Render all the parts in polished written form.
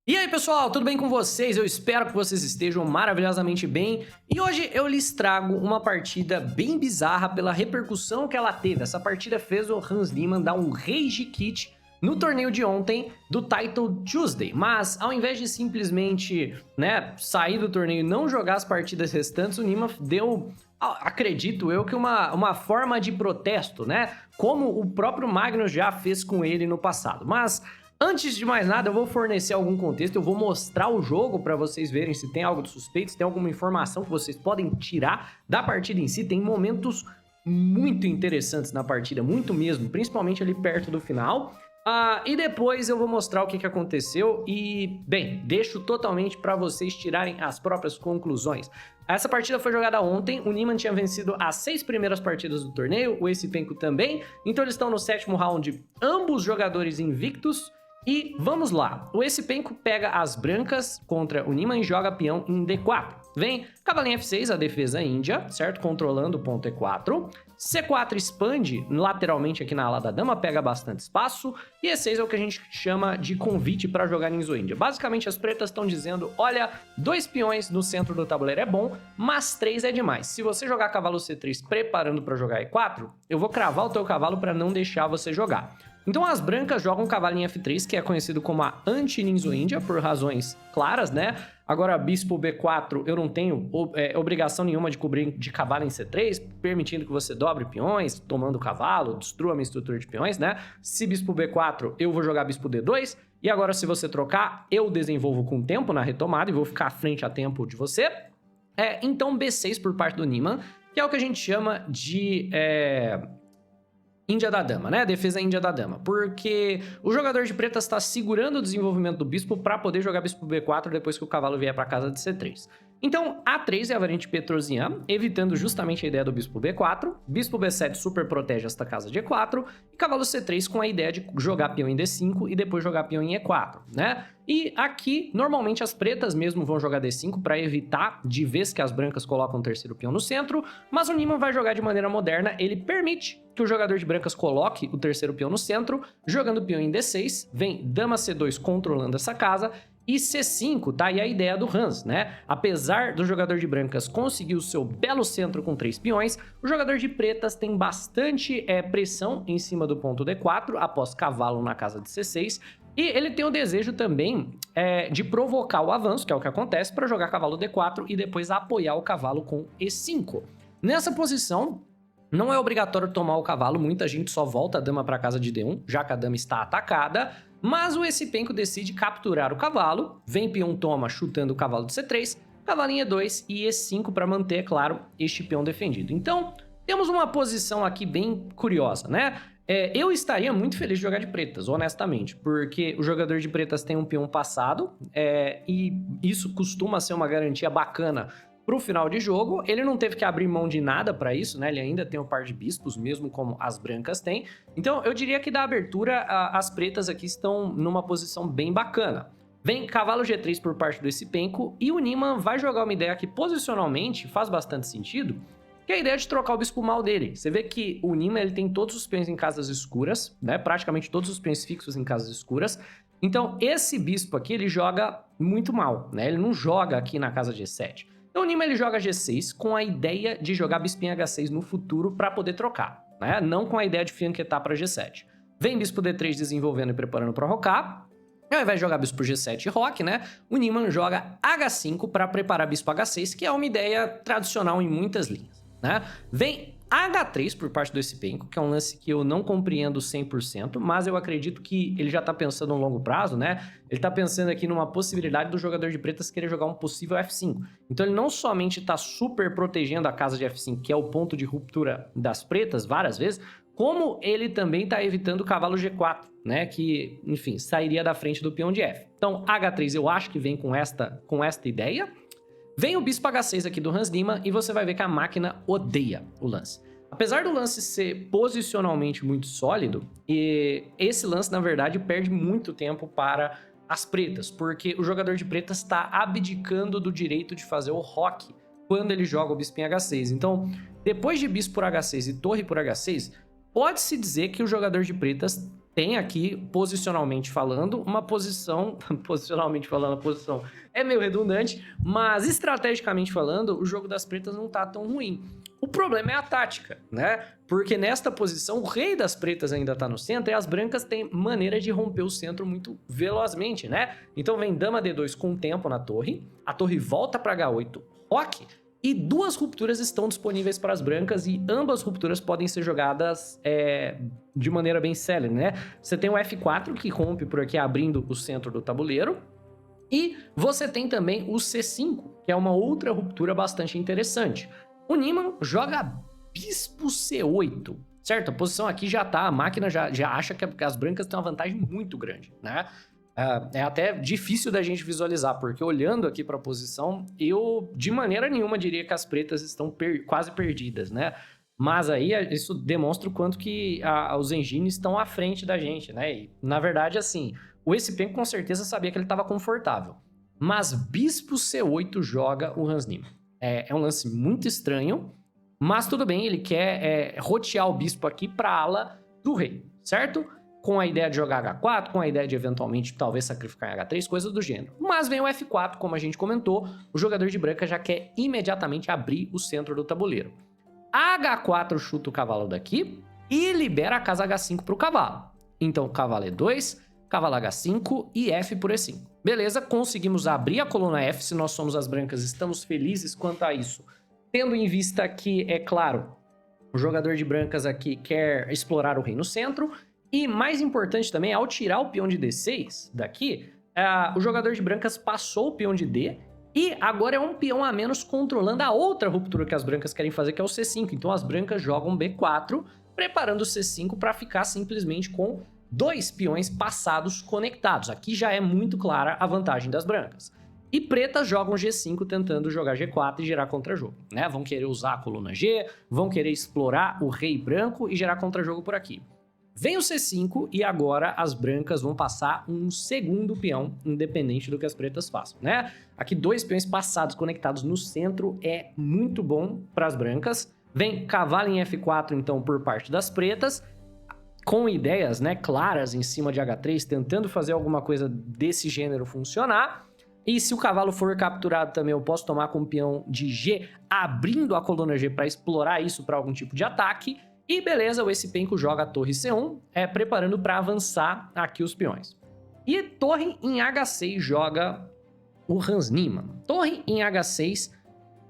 E aí pessoal, tudo bem com vocês? Eu espero que vocês estejam maravilhosamente bem. E hoje eu lhes trago uma partida bem bizarra pela repercussão que ela teve. Essa partida fez o Hans Niemann dar um rage quit no torneio de ontem do Title Tuesday. Mas ao invés de simplesmente, sair do torneio e não jogar as partidas restantes, o Niemann deu, acredito eu, que uma forma de protesto, né? Como o próprio Magnus já fez com ele no passado. Mas antes de mais nada, eu vou fornecer algum contexto, eu vou mostrar o jogo para vocês verem se tem algo de suspeito, se tem alguma informação que vocês podem tirar da partida em si. Tem momentos muito interessantes na partida, muito mesmo, principalmente ali perto do final. E depois eu vou mostrar o que aconteceu e, bem, deixo totalmente para vocês tirarem as próprias conclusões. Essa partida foi jogada ontem, o Niemann tinha vencido as 6 primeiras partidas do torneio, o Esipenko também, então eles estão no 7º round, ambos jogadores invictos. E vamos lá, o Esipenko pega as brancas contra o Niemann e joga peão em D4. Vem cavalinho F6, a defesa índia, certo? Controlando o ponto E4. C4 expande lateralmente aqui na ala da dama, pega bastante espaço. E E6 é o que a gente chama de convite para jogar em Índia. Basicamente as pretas estão dizendo, olha, 2 peões no centro do tabuleiro é bom, mas 3 é demais. Se você jogar cavalo C3 preparando para jogar E4, eu vou cravar o teu cavalo para não deixar você jogar. Então as brancas jogam cavalo em F3, que é conhecido como a anti-Ninzo-Índia, por razões claras, né? Agora, bispo B4, eu não tenho obrigação nenhuma de cobrir de cavalo em C3, permitindo que você dobre peões, tomando cavalo, destrua a minha estrutura de peões, né? Se bispo B4, eu vou jogar bispo D2, e agora se você trocar, eu desenvolvo com tempo na retomada e vou ficar à frente a tempo de você. Então B6 por parte do Niemann, que é o que a gente chama de Índia da dama, né? Defesa índia da dama. Porque o jogador de pretas está segurando o desenvolvimento do bispo para poder jogar bispo B4 depois que o cavalo vier para casa de C3. Então, A3 é a variante Petrosian, evitando justamente a ideia do bispo B4. Bispo B7 super protege esta casa de E4. E cavalo C3 com a ideia de jogar peão em D5 e depois jogar peão em E4, né? E aqui, normalmente as pretas mesmo vão jogar D5 para evitar de vez que as brancas colocam o terceiro peão no centro, mas o Niemann vai jogar de maneira moderna, ele permite que o jogador de brancas coloque o terceiro peão no centro, jogando peão em D6, vem dama C2 controlando essa casa, e C5, tá aí a ideia do Hans, né? Apesar do jogador de brancas conseguir o seu belo centro com 3 peões, o jogador de pretas tem bastante pressão em cima do ponto D4, após cavalo na casa de C6, e ele tem o desejo também de provocar o avanço, que é o que acontece, para jogar cavalo D4 e depois apoiar o cavalo com E5. Nessa posição, não é obrigatório tomar o cavalo, muita gente só volta a dama para casa de D1, já que a dama está atacada, mas o Esipenko decide capturar o cavalo, vem peão toma chutando o cavalo de C3, cavalinho E2 e E5 para manter, claro, este peão defendido. Então, temos uma posição aqui bem curiosa, né? Eu estaria muito feliz de jogar de pretas, honestamente, porque o jogador de pretas tem um peão passado, e isso costuma ser uma garantia bacana pro final de jogo. Ele não teve que abrir mão de nada para isso, né? Ele ainda tem um par de bispos, mesmo como as brancas têm. Então, eu diria que da abertura, as pretas aqui estão numa posição bem bacana. Vem cavalo G3 por parte do Esipenko, e o Niemann vai jogar uma ideia que posicionalmente faz bastante sentido, que é a ideia de trocar o bispo mal dele. Você vê que o Niemann ele tem todos os peões em casas escuras, né? Praticamente todos os peões fixos em casas escuras. Então, esse bispo aqui, ele joga muito mal, né? Ele não joga aqui na casa G7. Então o Niemann ele joga G6 com a ideia de jogar bispo em H6 no futuro para poder trocar, né? Não com a ideia de fianquetar para G7. Vem bispo D3 desenvolvendo e preparando para rocar. Ao invés de jogar bispo G7 e roque, né? O Niemann joga H5 para preparar bispo H6, que é uma ideia tradicional em muitas linhas, né? Vem H3 por parte do Esipenko, que é um lance que eu não compreendo 100%, mas eu acredito que ele já tá pensando no longo prazo, né? Ele tá pensando aqui numa possibilidade do jogador de pretas querer jogar um possível F5. Então ele não somente tá super protegendo a casa de F5, que é o ponto de ruptura das pretas várias vezes, como ele também tá evitando o cavalo G4, né? Que, enfim, sairia da frente do peão de F. Então H3 eu acho que vem com esta ideia. Vem o bispo H6 aqui do Hans Niemann e você vai ver que a máquina odeia o lance. Apesar do lance ser posicionalmente muito sólido, esse lance, na verdade, perde muito tempo para as pretas, porque o jogador de pretas está abdicando do direito de fazer o roque quando ele joga o bispo em H6. Então, depois de bispo por H6 e torre por H6, pode-se dizer que o jogador de pretas tem aqui, posicionalmente falando, uma posição... Posicionalmente falando, a posição é meio redundante, mas estrategicamente falando, o jogo das pretas não tá tão ruim. O problema é a tática, né? Porque nesta posição, o rei das pretas ainda tá no centro e as brancas têm maneira de romper o centro muito velozmente, né? Então vem dama D2 com tempo na torre, a torre volta para H8, roque, e 2 rupturas estão disponíveis para as brancas e ambas rupturas podem ser jogadas de maneira bem célere, né? Você tem o F4 que rompe por aqui abrindo o centro do tabuleiro e você tem também o C5, que é uma outra ruptura bastante interessante. O Niemann joga bispo C8, certo? A posição aqui já tá, a máquina já acha que as brancas têm uma vantagem muito grande, né? É até difícil da gente visualizar, porque olhando aqui para a posição, eu de maneira nenhuma diria que as pretas estão quase perdidas, né? Mas aí isso demonstra o quanto que os engines estão à frente da gente, né? E, na verdade, assim, o Esse-Penco com certeza sabia que ele estava confortável. Mas bispo C8 joga o Hans Niemann. É um lance muito estranho, mas tudo bem, ele quer rotear o bispo aqui para a ala do rei, certo? Com a ideia de jogar H4, com a ideia de eventualmente talvez sacrificar em H3, coisas do gênero. Mas vem o F4, como a gente comentou, o jogador de branca já quer imediatamente abrir o centro do tabuleiro. H4 chuta o cavalo daqui e libera a casa H5 para o cavalo. Então, cavalo E2, cavalo H5 e F por E5. Beleza, conseguimos abrir a coluna F, se nós somos as brancas, estamos felizes quanto a isso. Tendo em vista que, é claro, o jogador de brancas aqui quer explorar o rei no centro. E mais importante também, ao tirar o peão de D6 daqui, o jogador de brancas passou o peão de D e agora é um peão a menos controlando a outra ruptura que as brancas querem fazer, que é o C5. Então as brancas jogam B4, preparando o C5 para ficar simplesmente com 2 peões passados conectados. Aqui já é muito clara a vantagem das brancas. E pretas jogam G5 tentando jogar G4 e gerar contra-jogo, né? Vão querer usar a coluna G, vão querer explorar o rei branco e gerar contra-jogo por aqui. Vem o C5 e agora as brancas vão passar um segundo peão, independente do que as pretas façam, né? Aqui 2 peões passados conectados no centro é muito bom para as brancas. Vem cavalo em F4, então, por parte das pretas, com ideias, né, claras em cima de H3, tentando fazer alguma coisa desse gênero funcionar. E se o cavalo for capturado também, eu posso tomar com o peão de G, abrindo a coluna G para explorar isso para algum tipo de ataque. E beleza, o Esse-Penco joga a torre C1, preparando para avançar aqui os peões. E torre em H6 joga o Hans Niemann. Torre em H6,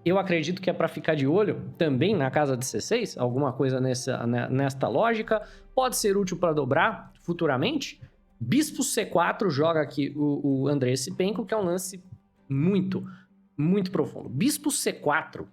eu acredito que é para ficar de olho também na casa de C6, alguma coisa nesta lógica. Pode ser útil para dobrar futuramente. Bispo C4 joga aqui o André Esse-Penco, que é um lance muito, muito profundo. Bispo C4,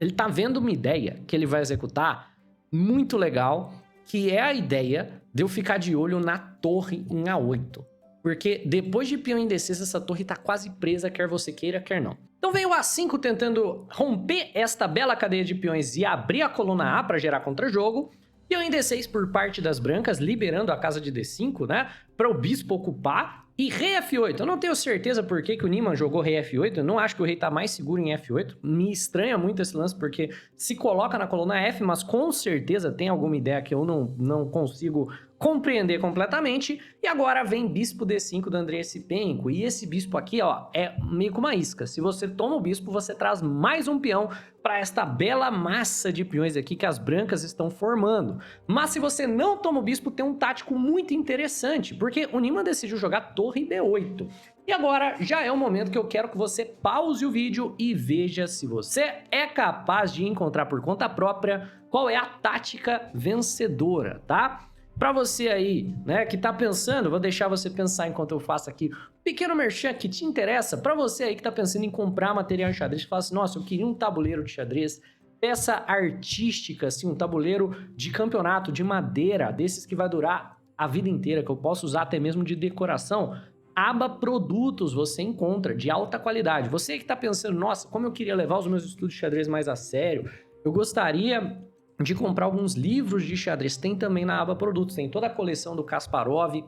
ele tá vendo uma ideia que ele vai executar muito legal, que é a ideia de eu ficar de olho na torre em A8. Porque depois de peão em D6, essa torre tá quase presa, quer você queira, quer não. Então vem o A5 tentando romper esta bela cadeia de peões e abrir a coluna A para gerar contra-jogo. Peão em D6 por parte das brancas, liberando a casa de D5, né? Para o bispo ocupar. E rei F8. Eu não tenho certeza por que o Niemann jogou rei F8. Eu não acho que o rei tá mais seguro em F8. Me estranha muito esse lance, porque se coloca na coluna F, mas com certeza tem alguma ideia que eu não consigo compreender completamente. E agora vem bispo D5 do André Esse-Penco. E esse bispo aqui, ó, é meio que uma isca. Se você toma o bispo, você traz mais um peão para esta bela massa de peões aqui que as brancas estão formando. Mas se você não toma o bispo, tem um tático muito interessante, porque o Niemann decidiu jogar torre D8. E agora já é o momento que eu quero que você pause o vídeo e veja se você é capaz de encontrar por conta própria qual é a tática vencedora, tá? Para você aí, né, que tá pensando, vou deixar você pensar enquanto eu faço aqui um pequeno merchan que te interessa. Para você aí que tá pensando em comprar material em xadrez, fala assim, nossa, eu queria um tabuleiro de xadrez, peça artística, assim, um tabuleiro de campeonato, de madeira, desses que vai durar a vida inteira, que eu posso usar até mesmo de decoração. Aba Produtos você encontra, de alta qualidade. Você que tá pensando, nossa, como eu queria levar os meus estudos de xadrez mais a sério, eu gostaria de comprar alguns livros de xadrez, tem também na aba Produtos, tem toda a coleção do Kasparov,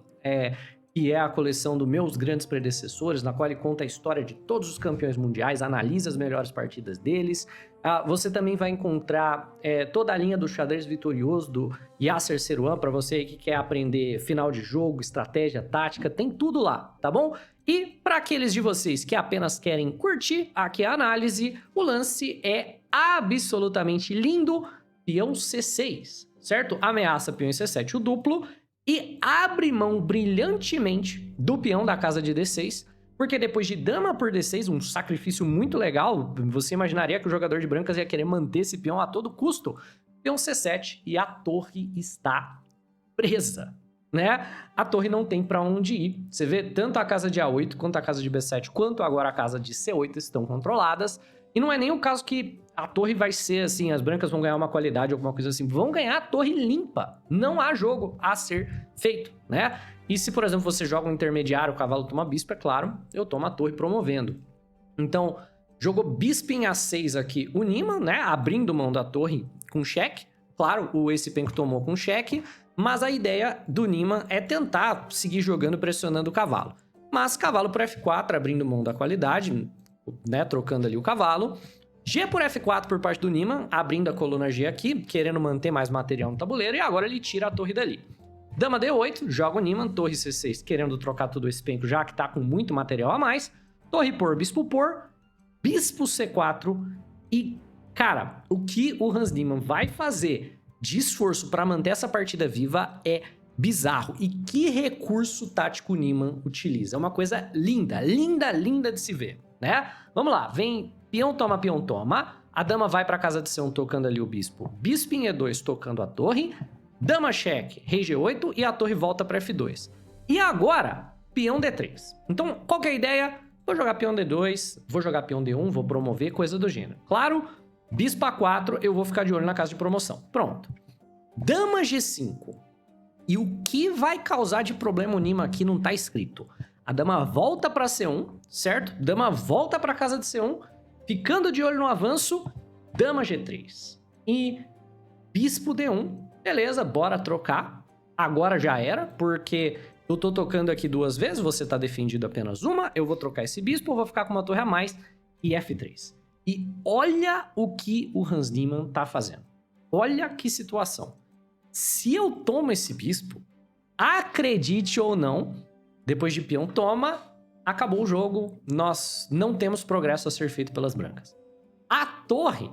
que é a coleção dos meus grandes predecessores, na qual ele conta a história de todos os campeões mundiais, analisa as melhores partidas deles. Você também vai encontrar toda a linha do xadrez vitorioso do Yasser Serouan, para você que quer aprender final de jogo, estratégia, tática, tem tudo lá, tá bom? E para aqueles de vocês que apenas querem curtir aqui a análise, o lance é absolutamente lindo, peão C6, certo? Ameaça peão em C7 o duplo, e abre mão brilhantemente do peão da casa de D6, porque depois de dama por D6, um sacrifício muito legal, você imaginaria que o jogador de brancas ia querer manter esse peão a todo custo. Peão C7 e a torre está presa, né? A torre não tem para onde ir. Você vê, tanto a casa de A8 quanto a casa de B7, quanto agora a casa de C8 estão controladas. E não é nem o caso que a torre vai ser assim, as brancas vão ganhar uma qualidade, alguma coisa assim. Vão ganhar a torre limpa. Não há jogo a ser feito, né? E se, por exemplo, você joga um intermediário, o cavalo toma bispo, é claro, eu tomo a torre promovendo. Então, jogou bispo em A6 aqui o Niemann, né? Abrindo mão da torre com cheque. Claro, o esse penco tomou com cheque, mas a ideia do Niemann é tentar seguir jogando, pressionando o cavalo. Mas cavalo por F4, abrindo mão da qualidade, né, trocando ali o cavalo. G por F4 por parte do Niemann, abrindo a coluna G aqui, querendo manter mais material no tabuleiro, e agora ele tira a torre dali. Dama D8, joga o Niemann, torre C6, querendo trocar tudo esse penco, já que tá com muito material a mais. Torre por, bispo C4, e, cara, o que o Hans Niemann vai fazer de esforço para manter essa partida viva é bizarro. E que recurso tático o Niemann utiliza. É uma coisa linda, linda, linda de se ver, né? Vamos lá, vem peão toma, a dama vai para casa de C1 tocando ali o bispo. Bispo em E2 tocando a torre, dama cheque, rei G8 e a torre volta para F2. E agora, peão D3. Então, qual que é a ideia? Vou jogar peão D2, vou jogar peão D1, vou promover, coisa do gênero. Claro, bispo A4, eu vou ficar de olho na casa de promoção. Pronto. Dama G5. E o que vai causar de problema o Niemann aqui não tá escrito. A dama volta para C1, certo? Dama volta para casa de C1, ficando de olho no avanço, dama G3. E bispo D1. Beleza, bora trocar. Agora já era, porque eu tô tocando aqui duas vezes, você tá defendido apenas uma, eu vou trocar esse bispo, eu vou ficar com uma torre a mais, e F3. E olha o que o Hans Niemann tá fazendo. Olha que situação. Se eu tomo esse bispo, acredite ou não, depois de peão toma, acabou o jogo, nós não temos progresso a ser feito pelas brancas. A torre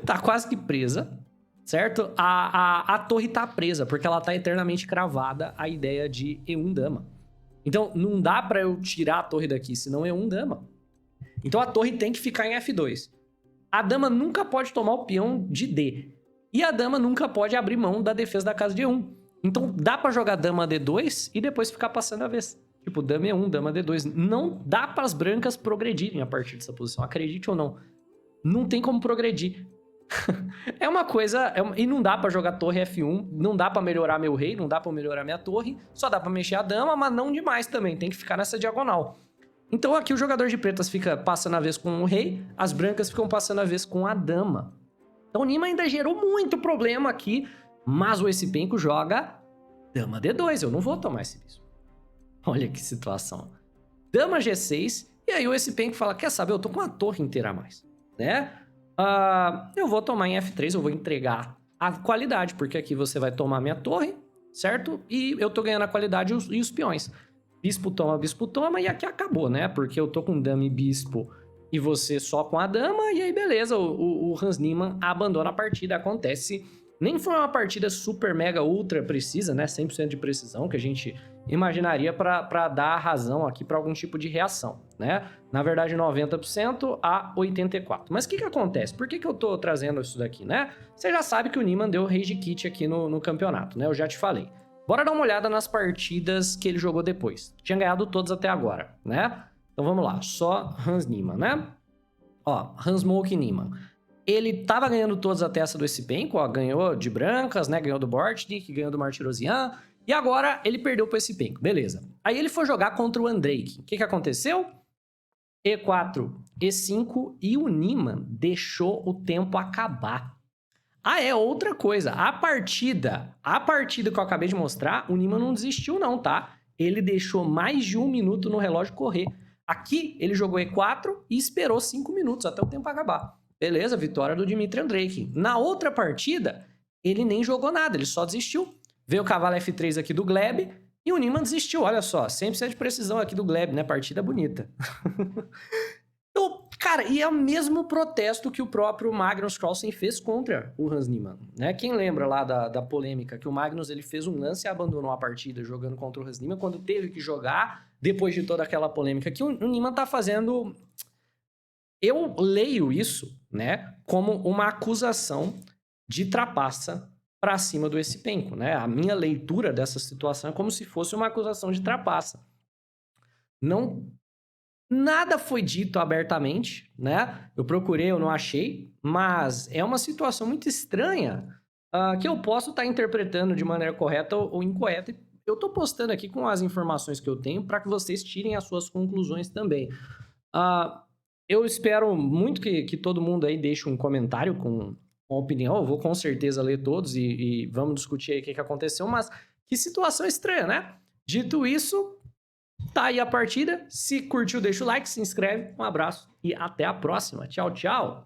tá quase que presa, certo? A torre tá presa, porque ela tá eternamente cravada a ideia de E1 dama. Então, não dá pra eu tirar a torre daqui, senão E1 dama. Então, a torre tem que ficar em F2. A dama nunca pode tomar o peão de D. E a dama nunca pode abrir mão da defesa da casa de E1. Então, dá pra jogar dama D2 e depois ficar passando a vez. Tipo, dama E1, dama D2. Não dá pras brancas progredirem a partir dessa posição. Acredite ou não. Não tem como progredir. É uma coisa... E não dá pra jogar torre F1. Não dá pra melhorar meu rei. Não dá pra melhorar minha torre. Só dá pra mexer a dama, mas não demais também. Tem que ficar nessa diagonal. Então, aqui o jogador de pretas fica passando a vez com o rei. As brancas ficam passando a vez com a dama. Então, o Niemann ainda gerou muito problema aqui. Mas o esse penco joga dama D2. Eu não vou tomar esse bispo. Olha que situação. Dama G6. E aí o esse penco fala, quer saber, eu tô com uma torre inteira a mais, né? Eu vou tomar em F3, eu vou entregar a qualidade, porque aqui você vai tomar minha torre, certo? E eu tô ganhando a qualidade e os peões. Bispo toma, e aqui acabou, né? Porque eu tô com dama e bispo e você só com a dama, e aí beleza, o Hans Niemann abandona a partida, acontece. Nem foi uma partida super, mega, ultra precisa, né? 100% de precisão, que a gente imaginaria para dar a razão aqui para algum tipo de reação, né? Na verdade, 90% a 84%. Mas o que acontece? Por que eu tô trazendo isso daqui, né? Você já sabe que o Niemann deu rage kit aqui no campeonato, né? Eu já te falei. Bora dar uma olhada nas partidas que ele jogou depois. Tinha ganhado todas até agora, né? Então vamos lá, só Hans Niemann, né? Ó, Hans Smoke Niemann. Ele tava ganhando todas até essa do esse penco, ó, ganhou de brancas, né? Ganhou do Bortnik, ganhou do Martirosian. E agora ele perdeu pro esse penco, beleza. Aí ele foi jogar contra o Andrake. O que aconteceu? E4, E5 e o Niemann deixou o tempo acabar. Ah, é outra coisa. A partida que eu acabei de mostrar, o Nima não desistiu não, tá? Ele deixou mais de 1 minuto no relógio correr. Aqui, ele jogou E4 e esperou 5 minutos até o tempo acabar. Beleza, vitória do Dmitry Andrake. Na outra partida, ele nem jogou nada, ele só desistiu. Veio o cavalo F3 aqui do Gleb e o Nima desistiu. Olha só, 100% de precisão aqui do Gleb, né? Partida bonita. Então, cara, e é o mesmo protesto que o próprio Magnus Carlsen fez contra o Hans Niemann, né? Quem lembra lá da polêmica que o Magnus ele fez um lance e abandonou a partida jogando contra o Hans Niemann quando teve que jogar depois de toda aquela polêmica que o Niemann tá fazendo. Eu leio isso, né, como uma acusação de trapaça para cima do Esipenko, né? A minha leitura dessa situação é como se fosse uma acusação de trapaça. Não Nada foi dito abertamente, né? Eu procurei, eu não achei, mas é uma situação muito estranha que eu posso estar interpretando de maneira correta ou incorreta. Eu estou postando aqui com as informações que eu tenho para que vocês tirem as suas conclusões também. Ah, eu espero muito que todo mundo aí deixe um comentário com opinião. Eu vou com certeza ler todos e vamos discutir aí o que aconteceu, mas que situação estranha, né? Dito isso, tá aí a partida. Se curtiu, deixa o like, se inscreve. Um abraço e até a próxima. Tchau, tchau.